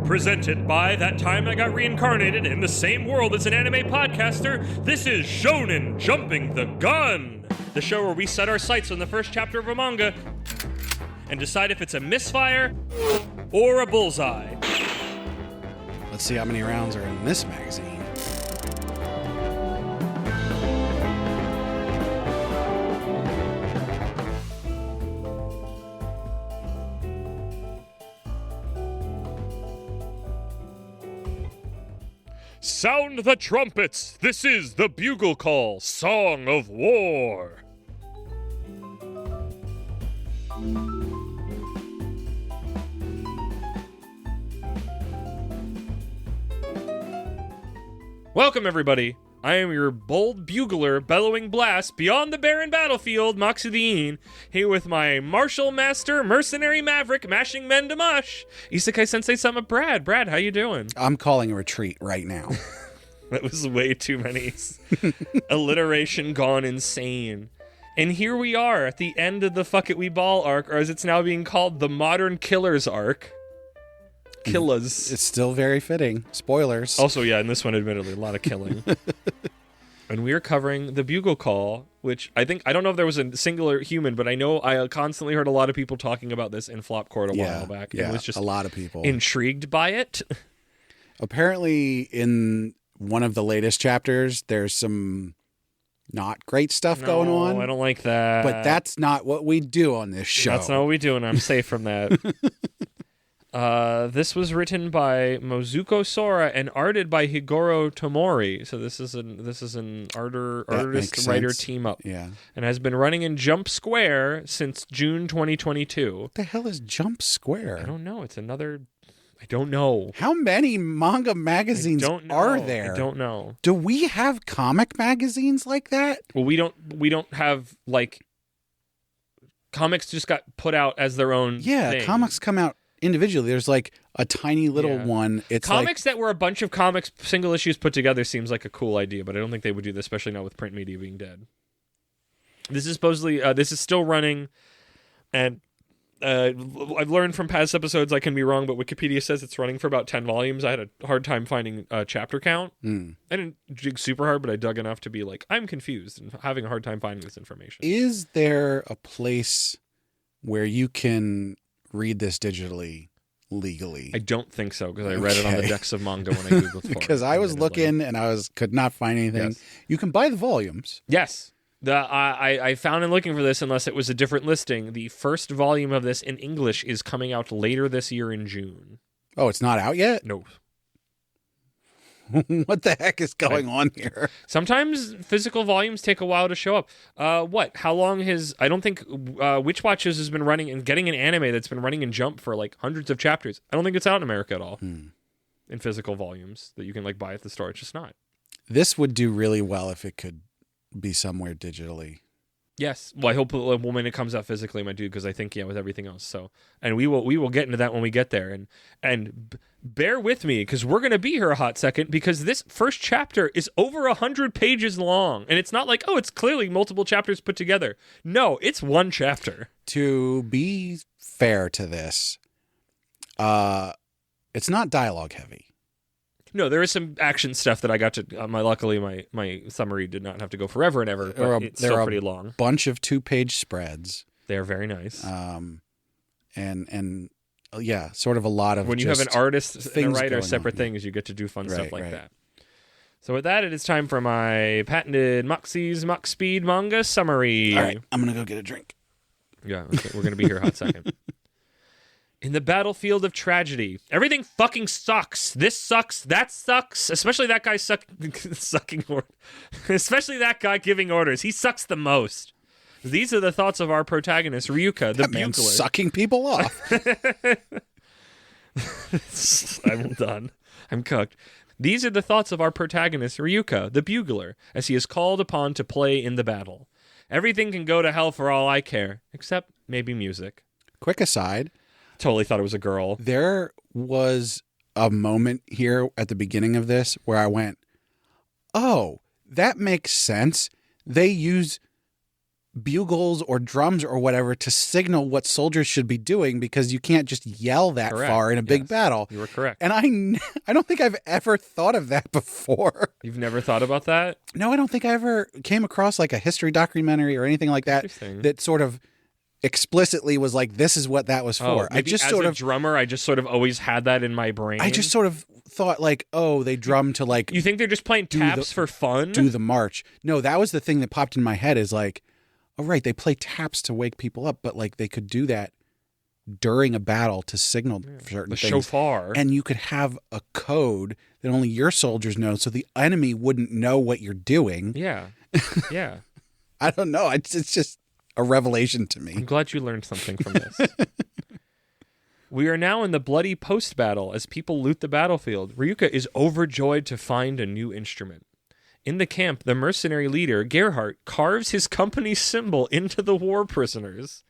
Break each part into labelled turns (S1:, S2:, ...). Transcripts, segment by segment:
S1: Presented by That Time I Got Reincarnated in the same world as an anime podcaster, this is Shonen Jumping the Gun, the show where we set our sights on the first chapter of a manga and decide if it's a misfire or a bullseye.
S2: Let's see how many rounds are in this magazine.
S1: Sound the trumpets! This is the Bugle Call, Song of War! Welcome, everybody. I am your bold bugler, bellowing blast beyond the barren battlefield, Maxudine, here with my martial master, mercenary maverick, mashing men to mush, Isekai Sensei Sama Brad. Brad, how you doing?
S2: I'm calling a retreat right now.
S1: That was way too many. Alliteration gone insane. And here we are at the end of the Fuck It We Ball arc, or as it's now being called, the Modern Killers arc. Killas.
S2: It's still very fitting. Spoilers.
S1: Also, yeah, in this one, admittedly, a lot of killing. And we are covering the Bugle Call, which I don't know if there was a singular human, but I know I constantly heard a lot of people talking about this in Flop Court a while back.
S2: Yeah,
S1: and was just
S2: a lot of people
S1: intrigued by it.
S2: Apparently, in one of the latest chapters, there's some not great stuff going on.
S1: I don't like that.
S2: But that's not what we do on this show.
S1: That's not what we do, and I'm safe from that. This was written by Mozuko Sora and arted by Higoro Tomori. So this is an artist writer team up.
S2: Yeah.
S1: And has been running in Jump Square since June 2022.
S2: What the hell is Jump Square?
S1: I don't know. I don't know.
S2: How many manga magazines are there?
S1: I don't know.
S2: Do we have comic magazines like that?
S1: Well, we don't have, like, comics just got put out as their own thing.
S2: Comics come out individually. There's like a tiny little one. It's
S1: comics that were a bunch of comics, single issues put together seems like a cool idea, but I don't think they would do this, especially now with print media being dead. This is supposedly, this is still running, and I've learned from past episodes I can be wrong, but Wikipedia says it's running for about 10 volumes. I had a hard time finding a chapter count. I didn't dig super hard, but I dug enough to be like, I'm confused and having a hard time finding this information.
S2: Is there a place where you can read this digitally, legally?
S1: I don't think so, because I read it on the decks of manga when I Googled for it.
S2: Because I was looking and could not find anything. Yes. You can buy the volumes.
S1: Yes. I found in looking for this, unless it was a different listing, the first volume of this in English is coming out later this year in June.
S2: Oh, it's not out yet?
S1: No.
S2: What the heck is going on here?
S1: Sometimes physical volumes take a while to show up. How long I don't think Witch Watchers has been running and getting an anime that's been running in Jump for like hundreds of chapters. I don't think it's out in America at all in physical volumes that you can like buy at the store. It's just not. This
S2: would do really well if it could be somewhere digitally.
S1: Yes. Well, I hope when it comes out physically, my dude, because I think, with everything else. So, and we will get into that when we get there. And bear with me, because we're going to be here a hot second, because this first chapter is over 100 pages long. And it's not like, it's clearly multiple chapters put together. No, it's one chapter.
S2: To be fair to this, it's not dialogue heavy.
S1: No, there is some action stuff that I got to. Luckily, my summary did not have to go forever and ever. But it's still pretty long.
S2: Bunch of 2-page spreads.
S1: They are very nice.
S2: And sort of a lot of.
S1: When you have an artist and a writer, separate things, you get to do fun stuff like that. So with that, it is time for my patented Moxie's Mock Speed manga summary.
S2: All right, I'm gonna go get a drink.
S1: Yeah, okay, we're gonna be here a hot second. In the battlefield of tragedy, everything fucking sucks. This sucks. That sucks. Especially that guy sucking orders. Especially that guy giving orders. He sucks the most. These are the thoughts of our protagonist, Ryuka, the bugler.
S2: Sucking people off.
S1: I'm done. I'm cooked. These are the thoughts of our protagonist, Ryuka, the bugler, as he is called upon to play in the battle. Everything can go to hell for all I care, except maybe music.
S2: Quick aside.
S1: Totally thought it was a girl.
S2: There was a moment here at the beginning of this where I went, oh, that makes sense. They use bugles or drums or whatever to signal what soldiers should be doing, because you can't just yell that
S1: Correct.
S2: far in a big battle.
S1: You were correct.
S2: And I don't think I've ever thought of that before.
S1: You've never thought about that?
S2: No, I don't think I ever came across like a history documentary or anything like that that sort of explicitly was like, this is what that was for.
S1: I just as a drummer, I just sort of always had that in my brain.
S2: I just sort of thought like, oh, they drum to like.
S1: You think they're just playing taps for fun?
S2: Do the march. No, that was the thing that popped in my head is like, oh, right, they play taps to wake people up, but like they could do that during a battle to signal for certain things.
S1: The shofar.
S2: And you could have a code that only your soldiers know, so the enemy wouldn't know what you're doing.
S1: Yeah. Yeah.
S2: I don't know. It's just a revelation to me.
S1: I'm glad you learned something from this. We are now in the bloody post-battle as people loot the battlefield. Ryuka is overjoyed to find a new instrument. In the camp, the mercenary leader, Gerhardt, carves his company's symbol into the war prisoners,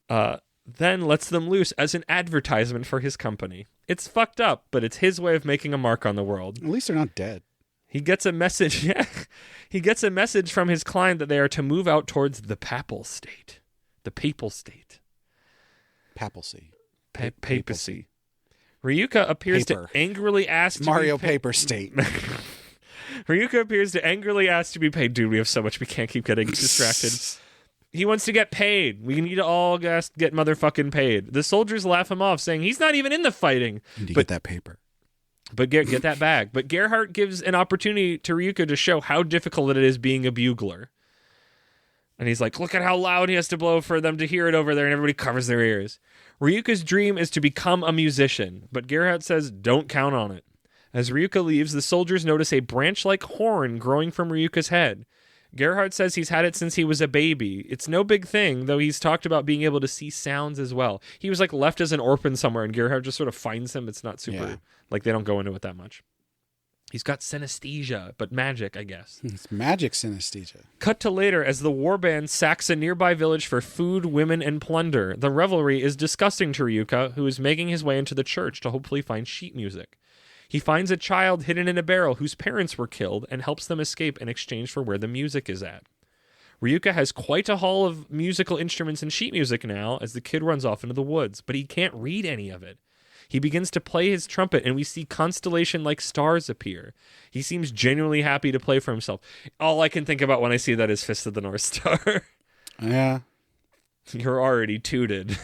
S1: then lets them loose as an advertisement for his company. It's fucked up, but it's his way of making a mark on the world.
S2: At least they're not dead.
S1: He gets a message. Yeah, he gets a message from his client that they are to move out towards the papal state. The papal state.
S2: Papacy.
S1: Papacy. Ryuka appears to angrily ask
S2: Mario Paper State.
S1: Ryuka appears to angrily ask to be paid. Dude, we have so much we can't keep getting distracted. He wants to get paid. We need to all get motherfucking paid. The soldiers laugh him off, saying he's not even in the fighting.
S2: You need to get that paper.
S1: But get that bag. But Gerhardt gives an opportunity to Ryuka to show how difficult it is being a bugler. And he's like, look at how loud he has to blow for them to hear it over there, and everybody covers their ears. Ryuka's dream is to become a musician, but Gerhardt says don't count on it. As Ryuka leaves, the soldiers notice a branch-like horn growing from Ryuka's head. Gerhardt says he's had it since he was a baby. It's no big thing, though he's talked about being able to see sounds as well. He was like left as an orphan somewhere, and Gerhardt just sort of finds him. It's not super, like they don't go into it that much. He's got synesthesia, but magic, I guess.
S2: It's magic synesthesia.
S1: Cut to later as the warband sacks a nearby village for food, women, and plunder. The revelry is disgusting to Ryuka, who is making his way into the church to hopefully find sheet music. He finds a child hidden in a barrel whose parents were killed and helps them escape in exchange for where the music is at. Ryuka has quite a haul of musical instruments and sheet music now as the kid runs off into the woods, but he can't read any of it. He begins to play his trumpet, and we see constellation-like stars appear. He seems genuinely happy to play for himself. All I can think about when I see that is Fist of the North Star.
S2: Yeah.
S1: You're already tooted.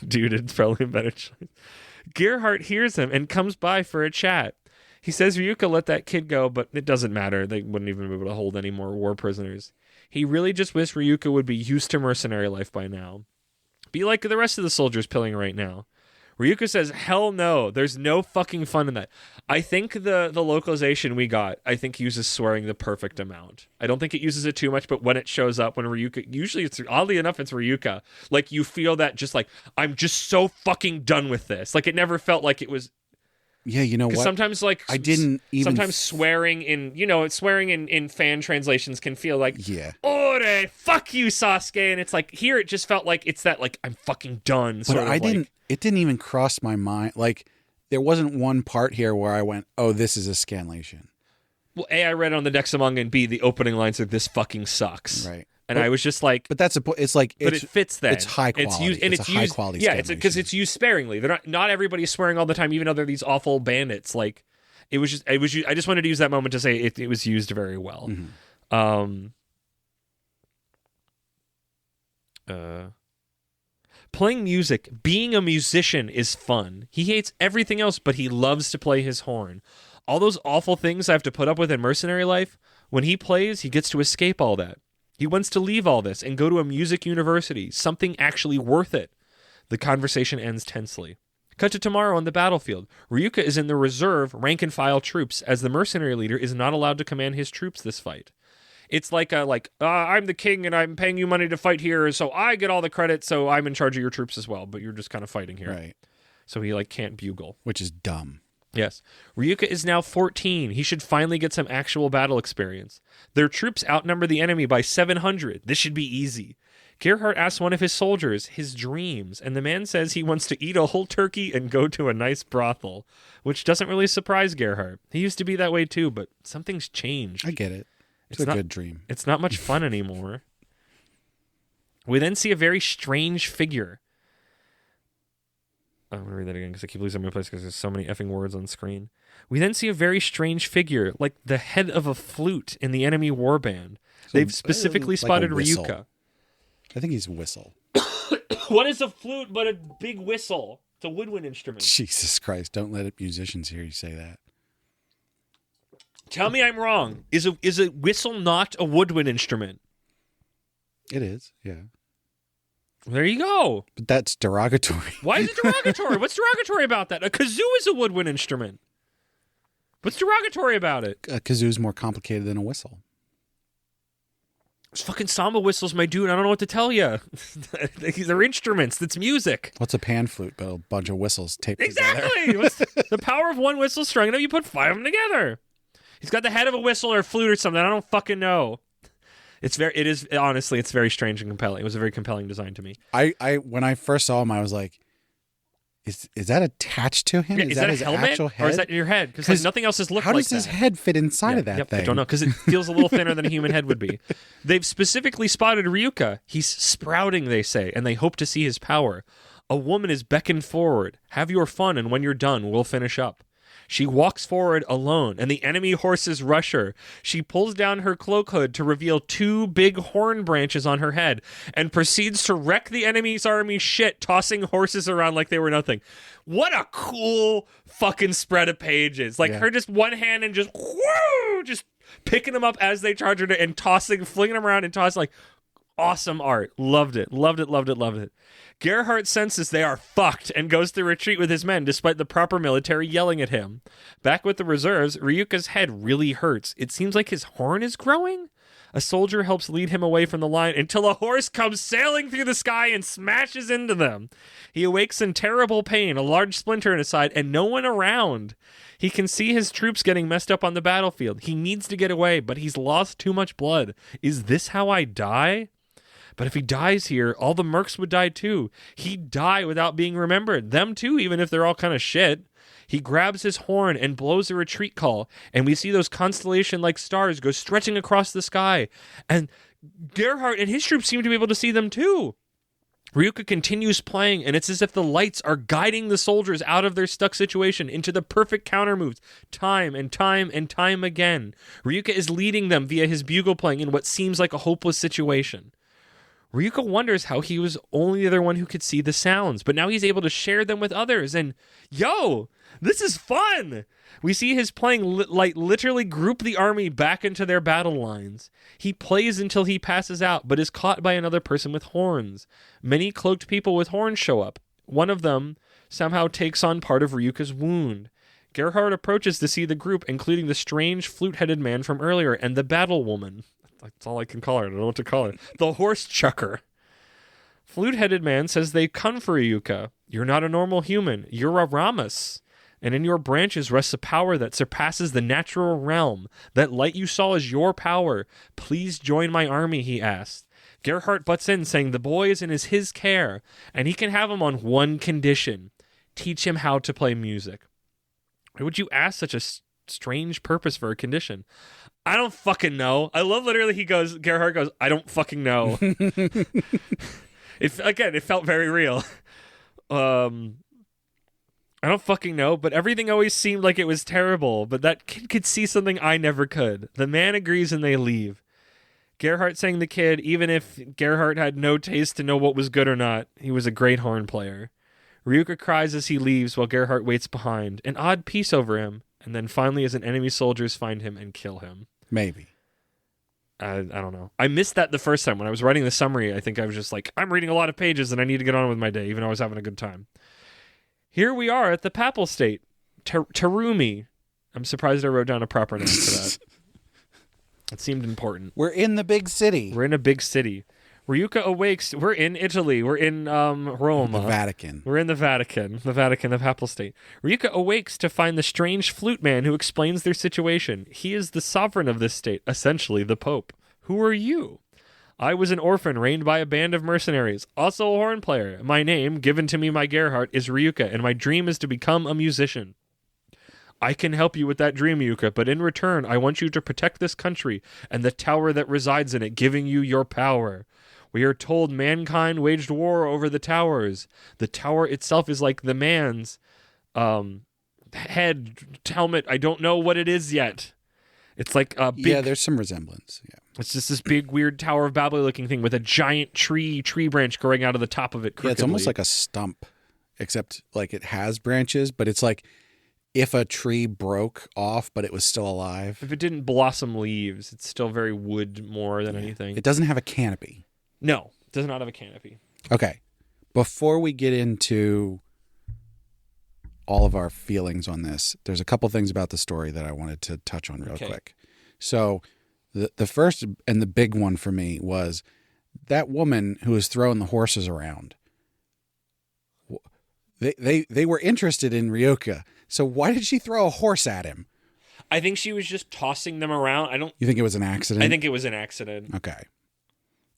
S1: Dude, it's probably a better choice. Gerhardt hears him and comes by for a chat. He says Ryuka let that kid go, but it doesn't matter. They wouldn't even be able to hold any more war prisoners. He really just wished Ryuka would be used to mercenary life by now. Be like the rest of the soldiers pilling right now. Ryuka says, hell no, there's no fucking fun in that. I think the localization we got, I think uses swearing the perfect amount. I don't think it uses it too much, but when it shows up, when Ryuka, usually it's, oddly enough, it's Ryuka. Like, you feel that just like, I'm just so fucking done with this. Like, it never felt like it was...
S2: Yeah, you know what?
S1: Sometimes, like,
S2: I didn't even...
S1: Sometimes swearing in fan translations can feel like,
S2: yeah,
S1: ore, fuck you, Sasuke. And it's like, here it just felt like it's that, like, I'm fucking done.
S2: But it didn't even cross my mind. Like, there wasn't one part here where I went, oh, this is a scanlation.
S1: Well, A, I read it on the Dexamanga, and B, the opening lines are, this fucking sucks.
S2: Right.
S1: And I was just like,
S2: but it's like,
S1: but it fits that.
S2: It's high quality. It's a high quality.
S1: Yeah, it's because it's used sparingly. They're not everybody's swearing all the time, even though they're these awful bandits. Like, I just wanted to use that moment to say it was used very well.
S2: Mm-hmm.
S1: Playing music, being a musician is fun. He hates everything else, but he loves to play his horn. All those awful things I have to put up with in mercenary life, when he plays, he gets to escape all that. He wants to leave all this and go to a music university, something actually worth it. The conversation ends tensely. Cut to tomorrow on the battlefield. Ryuka is in the reserve rank-and-file troops, as the mercenary leader is not allowed to command his troops this fight. It's like I'm the king and I'm paying you money to fight here, so I get all the credit, so I'm in charge of your troops as well, but you're just kind of fighting here.
S2: Right.
S1: So he can't bugle.
S2: Which is dumb.
S1: Yes. Ryuka is now 14. He should finally get some actual battle experience. Their troops outnumber the enemy by 700. This should be easy. Gerhardt asks one of his soldiers his dreams, and the man says he wants to eat a whole turkey and go to a nice brothel, which doesn't really surprise Gerhardt. He used to be that way too, but something's changed.
S2: I get it. It's a good dream.
S1: It's not much fun anymore. We then see a very strange figure. I'm going to read that again because I keep losing my place because there's so many effing words on screen. We then see a very strange figure, like the head of a flute in the enemy warband. They've specifically spotted Ryuka.
S2: I think he's a whistle.
S1: What is a flute but a big whistle? It's a woodwind instrument.
S2: Jesus Christ, don't let musicians hear you say that.
S1: Tell me I'm wrong. Is a whistle not a woodwind instrument?
S2: It is, yeah.
S1: There you go.
S2: But that's derogatory.
S1: Why is it derogatory? What's derogatory about that? A kazoo is a woodwind instrument. What's derogatory about it?
S2: A kazoo's more complicated than a whistle.
S1: Those fucking samba whistles, my dude. I don't know what to tell you. They're instruments. That's music.
S2: What's a pan flute but a bunch of whistles taped together?
S1: Exactly. What's the power of one whistle strong enough? You put 5 of them together. He's got the head of a whistle or a flute or something. I don't fucking know. Honestly, it's very strange and compelling. It was a very compelling design to me.
S2: When I first saw him, I was like, is that attached to him?
S1: Yeah,
S2: is that
S1: a
S2: his
S1: helmet?
S2: actual head?
S1: Or is that in your head? Because like, nothing else has looked like that.
S2: How does his head fit inside of that thing?
S1: I don't know, because it feels a little thinner than a human head would be. They've specifically spotted Ryuka. He's sprouting, they say, and they hope to see his power. A woman is beckoned forward. Have your fun, and when you're done, we'll finish up. She walks forward alone, and the enemy horses rush her. She pulls down her cloak hood to reveal 2 big horn branches on her head and proceeds to wreck the enemy's army shit, tossing horses around like they were nothing. What a cool fucking spread of pages. Like her just one hand and just whoo, just picking them up as they charge her and tossing, flinging them around and tossing. Like, awesome art. Loved it. Loved it, loved it, loved it. Gerhardt senses they are fucked and goes to retreat with his men despite the proper military yelling at him. Back with the reserves, Ryuka's head really hurts. It seems like his horn is growing? A soldier helps lead him away from the line until a horse comes sailing through the sky and smashes into them. He awakes in terrible pain, a large splinter in his side, and no one around. He can see his troops getting messed up on the battlefield. He needs to get away, but he's lost too much blood. Is this how I die? But if he dies here, all the mercs would die too. He'd die without being remembered. Them too, even if they're all kind of shit. He grabs his horn and blows a retreat call, and we see those constellation-like stars go stretching across the sky. And Gerhardt and his troops seem to be able to see them too. Ryuka continues playing, and it's as if the lights are guiding the soldiers out of their stuck situation into the perfect counter moves, time and time and time again. Ryuka is leading them via his bugle playing in what seems like a hopeless situation. Ryuka wonders how he was only the other one who could see the sounds, but now he's able to share them with others, and this is fun! We see his playing literally group the army back into their battle lines. He plays until he passes out, but is caught by another person with horns. Many cloaked people with horns show up. One of them somehow takes on part of Ryuka's wound. Gerhardt approaches to see the group, including the strange flute-headed man from earlier and the battle woman. That's all I can call her. I don't know what to call her. The horse chucker. Flute-headed man says they come for Ryuka. You're not a normal human. You're a Ramus. And in your branches rests a power that surpasses the natural realm. That light you saw is your power. Please join my army, he asked. Gerhardt butts in, saying the boy is in his care, and he can have him on one condition. Teach him how to play music. Why would you ask such a strange purpose for a condition? I don't fucking know. I love literally Gerhardt goes, I don't fucking know. It felt very real. I don't fucking know, but everything always seemed like it was terrible, but that kid could see something I never could. The man agrees and they leave. Gerhardt saying the kid, even if Gerhardt had no taste to know what was good or not, he was a great horn player. Ryuka cries as he leaves while Gerhardt waits behind, an odd peace over him, and then finally as an enemy soldiers find him and kill him.
S2: Maybe.
S1: I don't know. I missed that the first time. When I was writing the summary, I think I was just like, I'm reading a lot of pages and I need to get on with my day, even though I was having a good time. Here we are at the Papal State. Terumi. I'm surprised I wrote down a proper name for that. It seemed important.
S2: We're in the big city.
S1: We're in a big city. Ryuka awakes. We're in Italy. We're in Rome.
S2: The Vatican.
S1: We're in the Vatican. The Vatican, the Papal State. Ryuka awakes to find the strange flute man who explains their situation. He is the sovereign of this state, essentially the Pope. Who are you? I was an orphan reigned by a band of mercenaries, also a horn player. My name, given to me by Gerhardt, is Ryuka, and my dream is to become a musician. I can help you with that dream, Yuka, but in return, I want you to protect this country and the tower that resides in it, giving you your power. We are told mankind waged war over the towers. The tower itself is like the man's head, helmet. I don't know what it is yet. It's like a big...
S2: Yeah, there's some resemblance. Yeah.
S1: It's just this big, weird Tower of Babel looking thing with a giant tree branch growing out of the top of it crookedly.
S2: Yeah, it's almost like a stump, except like it has branches, but it's like if a tree broke off, but it was still alive.
S1: If it didn't blossom leaves, it's still very wood more than anything.
S2: It doesn't have a canopy.
S1: No, it does not have a canopy.
S2: Okay. Before we get into all of our feelings on this, there's a couple things about the story that I wanted to touch on real quick. So the first and the big one for me was that woman who was throwing the horses around. They were interested in Ryoka. So why did she throw a horse at him?
S1: I think she was just tossing them around.
S2: You think it was an accident?
S1: I think it was an accident.
S2: Okay.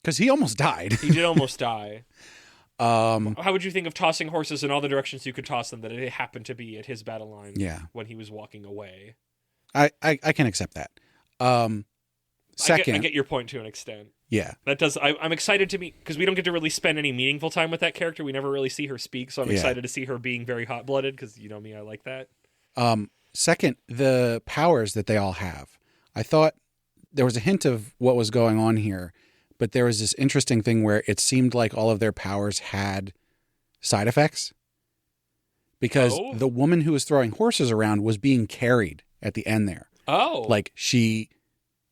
S2: Because he almost died.
S1: He did almost die. How would you think of tossing horses in all the directions you could toss them that it happened to be at his battle line when he was walking away?
S2: I can accept that. Second,
S1: I get your point to an extent.
S2: Yeah.
S1: That does. I'm excited to meet, because we don't get to really spend any meaningful time with that character. We never really see her speak, so I'm excited to see her being very hot-blooded, because you know me, I like that.
S2: Second, the powers that they all have. I thought there was a hint of what was going on here, but there was this interesting thing where it seemed like all of their powers had side effects. Because the woman who was throwing horses around was being carried at the end there.
S1: Oh.
S2: Like she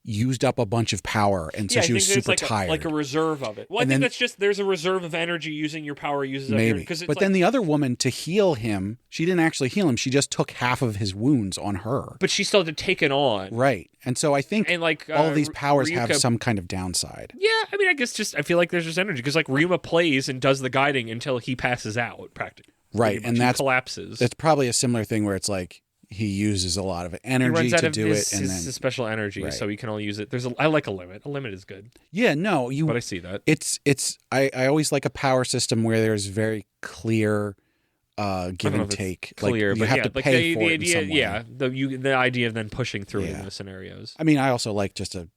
S2: used up a bunch of power, and so she was super tired.
S1: Like a reserve of it. Well, I think that's just, there's a reserve of energy using your power uses
S2: maybe. But then the other woman, to heal him, she didn't actually heal him. She just took half of his wounds on her.
S1: But she still had to take it on.
S2: Right. And so I think all of these powers have some kind of downside.
S1: Yeah, I mean, I guess I feel like there's just energy, because like Ryuma plays and does the guiding until he passes out, practically.
S2: Right. And
S1: that collapses.
S2: That's probably a similar thing where it's like, he uses a lot of energy to do it, and then
S1: his special energy, so he can only use it. I like a limit. A limit is good.
S2: Yeah, no,
S1: but I see that.
S2: I always like a power system where there's very clear give and take.
S1: Clear,
S2: like you have to pay for it in some way.
S1: Yeah, the idea of then pushing through it in the scenarios.
S2: I mean, I also like just a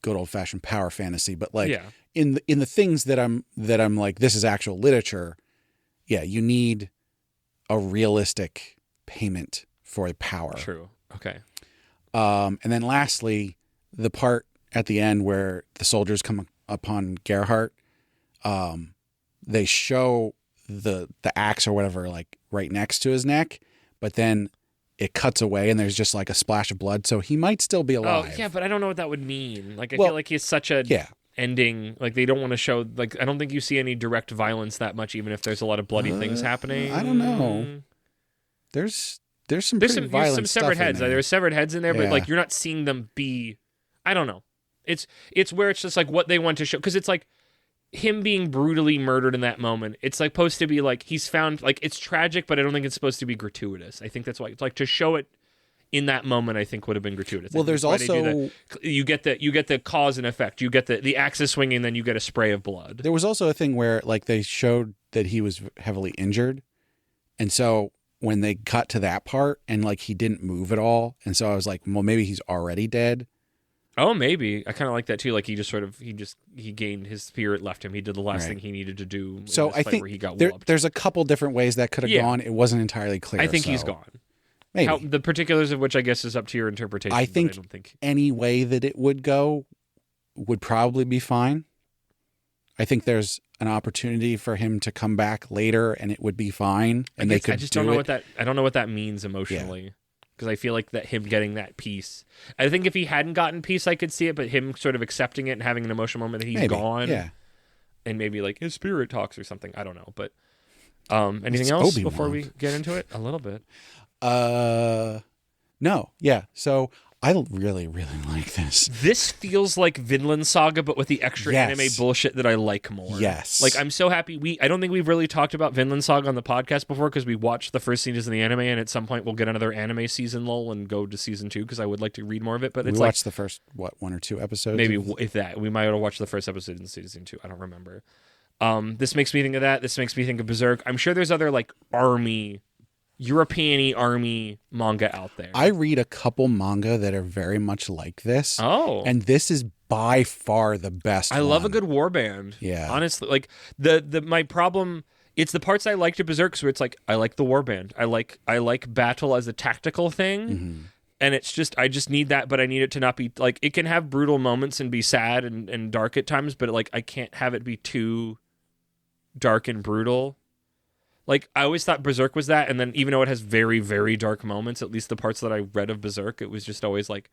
S2: good old fashioned power fantasy, but like in the things that I'm like, this is actual literature. Yeah, you need a realistic payment for the power.
S1: True. Okay.
S2: And then lastly, the part at the end where the soldiers come upon Gerhardt, they show the axe or whatever like right next to his neck, but then it cuts away and there's just like a splash of blood, so he might still be alive.
S1: Oh yeah, but I don't know what that would mean. Like I feel like he's such a ending. Like they don't want to show. Like I don't think you see any direct violence that much, even if there's a lot of bloody things happening.
S2: I don't know. There's some violent
S1: severed heads. There's severed heads in there, but like you're not seeing them be. I don't know. It's where it's just like what they want to show, because it's like him being brutally murdered in that moment. It's like supposed to be like he's found, like it's tragic, but I don't think it's supposed to be gratuitous. I think that's why it's like to show it in that moment. I think would have been gratuitous.
S2: Well, there's also
S1: you get the cause and effect. You get the axe is swinging, and then you get a spray of blood.
S2: There was also a thing where like they showed that he was heavily injured, and so when they cut to that part and like he didn't move at all, and so I was like, well, maybe he's already dead.
S1: Oh, maybe. I kind of like that too. Like he just he gained his spirit, left him. He did the last thing he needed to do.
S2: So I think
S1: where he got
S2: there's a couple different ways that could have gone. It wasn't entirely clear.
S1: I think he's gone.
S2: Maybe.
S1: The particulars of which I guess is up to your interpretation.
S2: I don't think any way that it would go would probably be fine. I think there's an opportunity for him to come back later and it would be fine. And I don't
S1: know what that means emotionally. Because I feel like that him getting that peace. I think if he hadn't gotten peace, I could see it, but him sort of accepting it and having an emotional moment that he's gone.
S2: Yeah.
S1: And maybe like his spirit talks or something. I don't know. But anything else before we get into it? A little bit.
S2: No. Yeah. So I really, really like this.
S1: This feels like Vinland Saga, but with the extra anime bullshit that I like more.
S2: Yes.
S1: Like, I'm so happy. I don't think we've really talked about Vinland Saga on the podcast before, because we watched the first season of the anime, and at some point we'll get another anime season lull and go to season 2, because I would like to read more of it. But we
S2: watched the first, 1 or 2 episodes?
S1: Maybe, if that. We might have watched the first episode in season 2. I don't remember. This makes me think of that. This makes me think of Berserk. I'm sure there's other, like, army European-y army manga out there.
S2: I read a couple manga that are very much like this.
S1: Oh.
S2: And this is by far the best
S1: I love a good warband.
S2: Yeah.
S1: Honestly, like my problem, it's the parts I liked at Berserk, where it's like I like the warband. I like battle as a tactical thing.
S2: Mm-hmm.
S1: And it's just I just need that, but I need it to not be like it can have brutal moments and be sad and dark at times, but like I can't have it be too dark and brutal. Like, I always thought Berserk was that, and then even though it has very, very dark moments, at least the parts that I read of Berserk, it was just always like,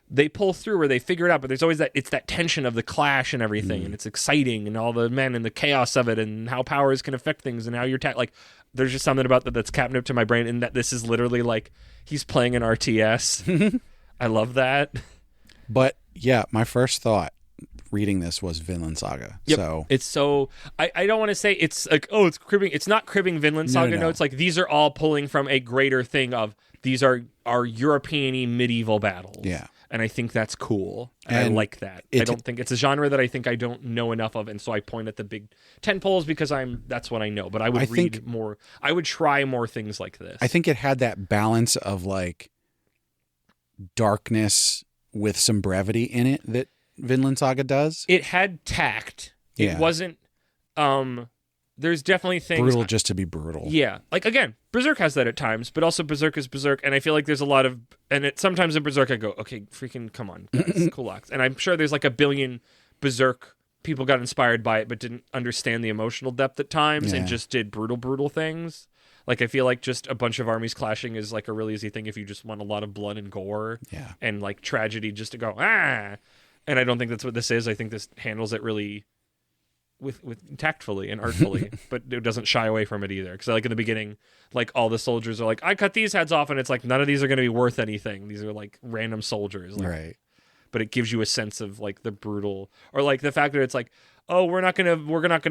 S1: they pull through or they figure it out, but there's always it's that tension of the clash and everything, and it's exciting, and all the men and the chaos of it, and how powers can affect things, and how you're, like, there's just something about that that's catnip to my brain, and that this is literally like, he's playing an RTS. I love that.
S2: But, yeah, my first thought reading this was Vinland Saga.
S1: Yep.
S2: So
S1: it's so I don't want to say it's like, oh, it's cribbing. It's not cribbing Vinland Saga. No, it's like these are all pulling from a greater thing of these are European-y medieval battles.
S2: Yeah.
S1: And I think that's cool. And I like that. I don't think it's a genre that I think I don't know enough of, and so I point at the big tent poles because that's what I know. But I would read more. I would try more things like this.
S2: I think it had that balance of like darkness with some brevity in it that Vinland Saga does.
S1: It had tact. It wasn't there's definitely things
S2: brutal just to be brutal.
S1: Yeah. Like, again, Berserk has that at times, but also Berserk is Berserk, and I feel like there's a lot of sometimes in Berserk I go, okay, freaking come on, guys, coolax. And I'm sure there's like a billion Berserk people got inspired by it but didn't understand the emotional depth at times and just did brutal things. Like, I feel like just a bunch of armies clashing is like a really easy thing if you just want a lot of blood and gore and like tragedy just to go, ah. And I don't think that's what this is. I think this handles it really with tactfully and artfully, but it doesn't shy away from it either. Because like in the beginning, like all the soldiers are like, I cut these heads off, and it's like none of these are going to be worth anything. These are like random soldiers, like,
S2: right?
S1: But it gives you a sense of like the brutal, or like the fact that it's like, oh, we're not gonna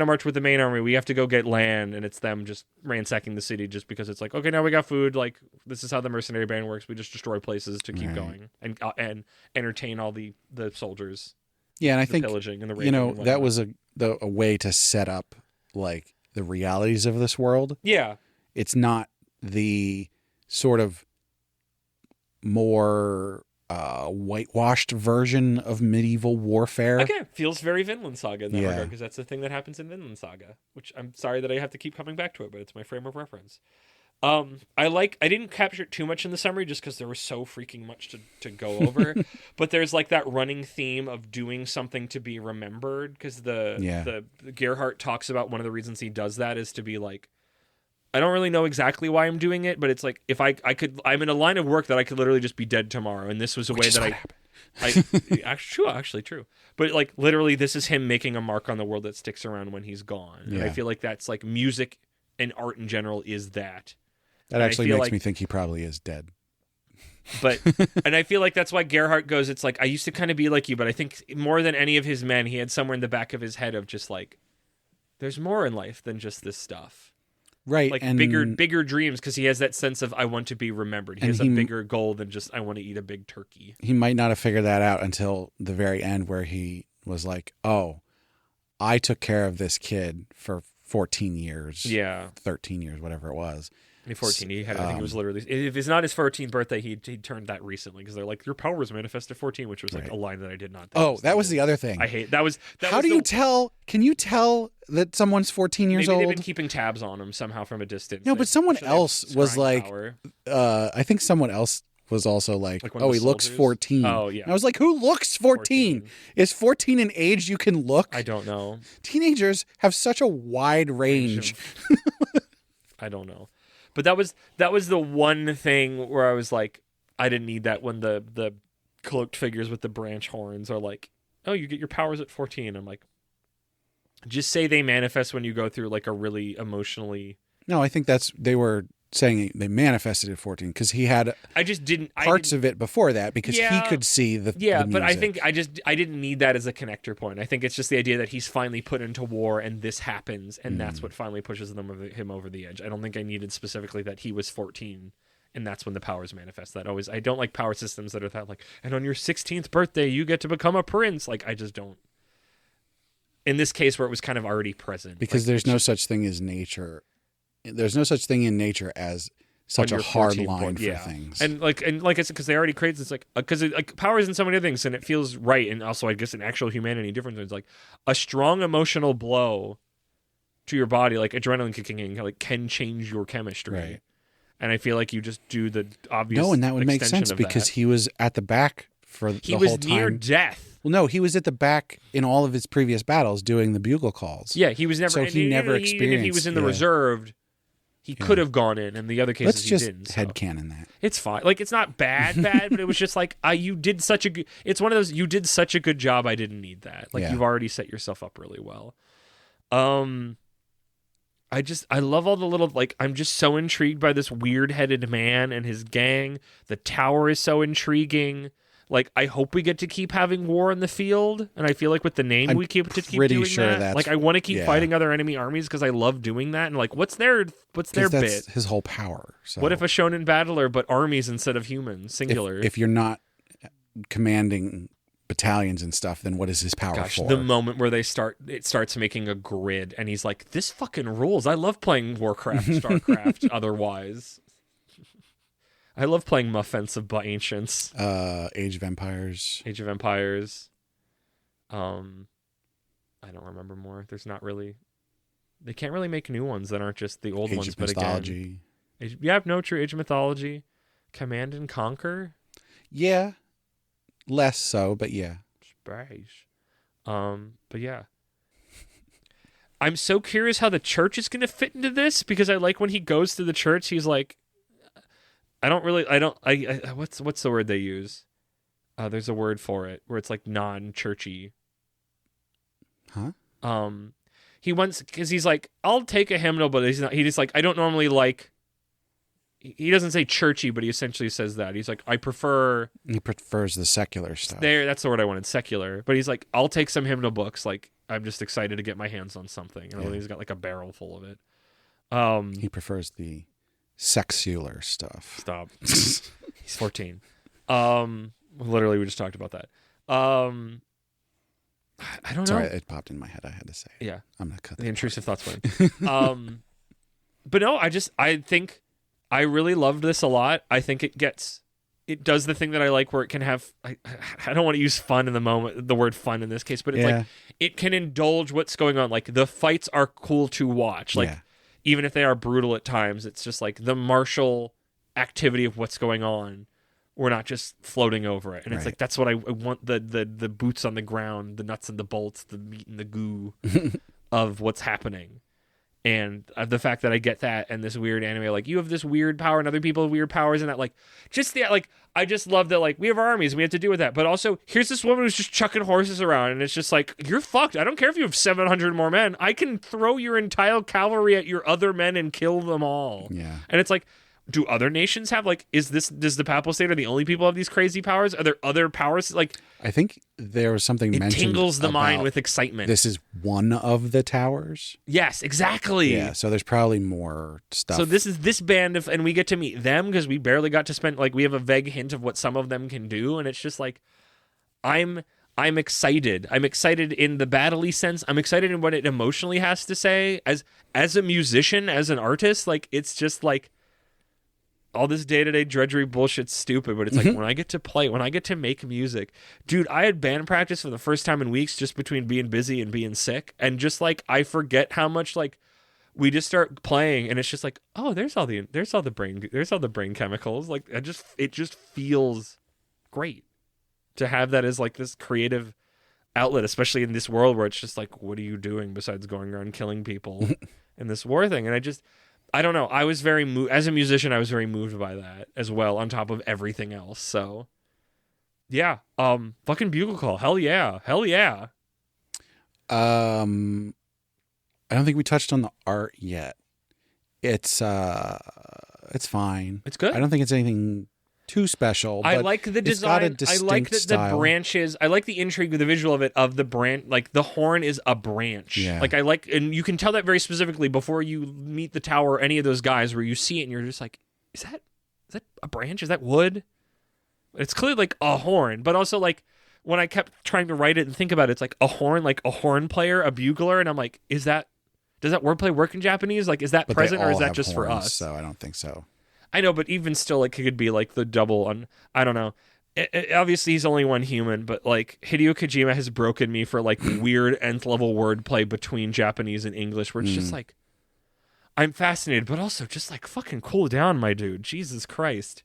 S1: march with the main army. We have to go get land, and it's them just ransacking the city just because it's like, okay, now we got food. Like, this is how the mercenary band works. We just destroy places to keep going and entertain all the soldiers.
S2: Yeah, and I think
S1: pillaging and the
S2: raping that was a way to set up like the realities of this world.
S1: Yeah,
S2: it's not the sort of more whitewashed version of medieval warfare.
S1: Again, feels very Vinland Saga in that regard, because that's the thing that happens in Vinland Saga, which I'm sorry that I have to keep coming back to it, but it's my frame of reference. I didn't capture it too much in the summary just because there was so freaking much to go over, but there's like that running theme of doing something to be remembered, because the Gerhardt talks about one of the reasons he does that is to be like, I don't really know exactly why I'm doing it, but it's like if I'm in a line of work that I could literally just be dead tomorrow, and this was a way that actually true. But like literally, this is him making a mark on the world that sticks around when he's gone. Yeah. And I feel like that's like music and art in general is that.
S2: That actually makes me think he probably is dead.
S1: But and I feel like that's why Gerhardt goes, it's like, I used to kind of be like you, but I think more than any of his men, he had somewhere in the back of his head of just like, there's more in life than just this stuff.
S2: Right.
S1: Like
S2: and
S1: bigger dreams, because he has that sense of, I want to be remembered. He has a bigger goal than just, I want to eat a big turkey.
S2: He might not have figured that out until the very end, where he was like, oh, I took care of this kid for 14 years. Yeah. 13 years, whatever it was.
S1: 14. He had, I think it was literally, if it's not his 14th birthday, he turned that recently, because they're like, your powers manifest at 14, which was like a line that I did not.
S2: That was the other thing.
S1: I hate that.
S2: How do you tell? Can you tell that someone's 14 years old?
S1: Maybe they've been keeping tabs on him somehow from a distance.
S2: No, but someone else was like, I think someone else was also like oh, he looks 14.
S1: Oh, yeah.
S2: And I was like, who looks 14? Is 14 an age you can look?
S1: I don't know.
S2: Teenagers have such a wide range.
S1: I don't know. But that was the one thing where I was like, I didn't need that, when the cloaked figures with the branch horns are like, oh, you get your powers at 14. I'm like, just say they manifest when you go through like a really emotionally.
S2: No, I think they were saying they manifested at 14 because he had parts of it before that, because he could see the
S1: but I think I didn't need that as a connector point. I think it's just the idea that he's finally put into war and this happens, and that's what finally pushes him over the edge. I don't think I needed specifically that he was 14 and that's when the powers manifest. I don't like power systems that are that like, and on your 16th birthday you get to become a prince. Like, I just don't. In this case where it was kind of already present,
S2: because there's no such thing as nature. There's no such thing in nature as such
S1: on
S2: a
S1: your
S2: hard
S1: 14
S2: line
S1: board.
S2: for
S1: Yeah.
S2: things.
S1: And like I said, because they already created this, like, because like power is in so many other things, and it feels right, and also I guess in actual humanity, different things, like a strong emotional blow to your body, like adrenaline kicking in, like can change your chemistry.
S2: Right.
S1: And I feel like you just do the obvious.
S2: No, and that would make
S1: extension
S2: sense
S1: of
S2: because
S1: that.
S2: he was at the back for the
S1: He
S2: whole
S1: was
S2: time.
S1: near death.
S2: Well, no, he was at the back in all of his previous battles doing the bugle calls.
S1: Yeah, he was never.
S2: So
S1: and
S2: he
S1: even
S2: never
S1: if he
S2: experienced.
S1: was in the reserved, he could have gone in. And the other cases
S2: Let's
S1: he
S2: just
S1: didn't. So.
S2: headcanon that.
S1: It's fine. Like it's not bad, but it was just like you did such a. It's one of those you did such a good job. I didn't need that. Like you've already set yourself up really well. I love all the little, like, I'm just so intrigued by this weird-headed man and his gang. The tower is so intriguing. Like, I hope we get to keep having war in the field, and I feel like with the name we keep doing
S2: sure
S1: that.
S2: that's-
S1: Like, I want to keep fighting other enemy armies because I love doing that. And like, what's their
S2: That's
S1: bit?
S2: his whole power. So
S1: What if a shonen battler but armies instead of humans, singular?
S2: if you're not commanding battalions and stuff, then what is his power for?
S1: The moment where it starts making a grid, and he's like, "This fucking rules." I love playing Warcraft, Starcraft. Otherwise, I love playing Offensive by Ancients,
S2: Age of Empires.
S1: Age of Empires. I don't remember more. There's not really. They can't really make new ones that aren't just the old
S2: Age
S1: ones.
S2: of
S1: But
S2: Mythology.
S1: again, no true Age of Mythology, Command and Conquer.
S2: Yeah, less so, but yeah.
S1: Space. But yeah. I'm so curious how the church is going to fit into this because I like when he goes to the church, he's like, what's the word they use? There's a word for it where it's like non-churchy.
S2: Huh?
S1: He wants, because he's like, I'll take a hymnal, but he just like, I don't normally like, he doesn't say churchy, but he essentially says that. He's like, I prefer.
S2: He prefers the secular stuff.
S1: That's the word I wanted, secular. But he's like, I'll take some hymnal books. Like, I'm just excited to get my hands on something. And he's got like a barrel full of it.
S2: He prefers the sexular stuff.
S1: Stop. He's 14. Literally, we just talked about that. I don't know.
S2: Sorry, it popped in my head. I had to say.
S1: Yeah.
S2: I'm gonna cut
S1: the intrusive thoughts one. But no, I think I really loved this a lot. I think it does the thing that I like where it can have, I don't want to use fun in the word fun in this case, but it's like, it can indulge what's going on. Like the fights are cool to watch. Like even if they are brutal at times, it's just like the martial activity of what's going on. We're not just floating over it. And it's like, that's what I want, the boots on the ground, the nuts and the bolts, the meat and the goo of what's happening. And the fact that I get that and this weird anime, like you have this weird power and other people have weird powers and that, like, just the, like, I just love that, like, we have our armies and we have to deal with that. But also, here's this woman who's just chucking horses around and it's just like, you're fucked. I don't care if you have 700 more men. I can throw your entire cavalry at your other men and kill them all.
S2: Yeah.
S1: And it's like, do other nations have, like, does the Papal State are the only people have these crazy powers? Are there other powers? Like,
S2: I think there was something
S1: it
S2: mentioned
S1: tingles the mind
S2: about
S1: with excitement.
S2: This is one of the towers.
S1: Yes, exactly.
S2: Yeah, so there's probably more stuff.
S1: So this is this band and we get to meet them because we barely got to spend, like, we have a vague hint of what some of them can do, and it's just like, I'm excited. I'm excited in the battle-y sense. I'm excited in what it emotionally has to say. As a musician, as an artist, like, it's just like, all this day-to-day drudgery bullshit's stupid, but it's like, when I get to play, when I get to make music, dude, I had band practice for the first time in weeks just between being busy and being sick, and just like, I forget how much, like, we just start playing and it's just like, oh, there's all the brain chemicals. Like, it just feels great to have that as like this creative outlet, especially in this world where it's just like, what are you doing besides going around killing people in this war thing? And I don't know. I was very as a musician, I was very moved by that as well, on top of everything else. So, yeah, fucking Bugle Call, hell yeah.
S2: I don't think we touched on the art yet. It's fine.
S1: It's good.
S2: I don't think it's anything too special.
S1: I
S2: but
S1: like the
S2: it's got a
S1: design. I like that
S2: style.
S1: the branches. I like the intrigue with the visual of it. Of the branch, like the horn is a branch.
S2: Yeah.
S1: Like I like, and you can tell that very specifically before you meet the tower or any of those guys, where you see it and you're just like, is that a branch? Is that wood? It's clearly like a horn, but also like when I kept trying to write it and think about it, it's like a horn player, a bugler, and I'm like, does that wordplay work in Japanese? Like, is that
S2: But
S1: present
S2: they
S1: or is
S2: all
S1: that
S2: have
S1: just for
S2: horns,
S1: us?
S2: So I don't think so.
S1: I know, but even still, like, it could be like the double on. I don't know. Obviously, he's only one human, but like Hideo Kojima has broken me for like weird nth level wordplay between Japanese and English, where it's just like, I'm fascinated, but also just like fucking cool down, my dude. Jesus Christ.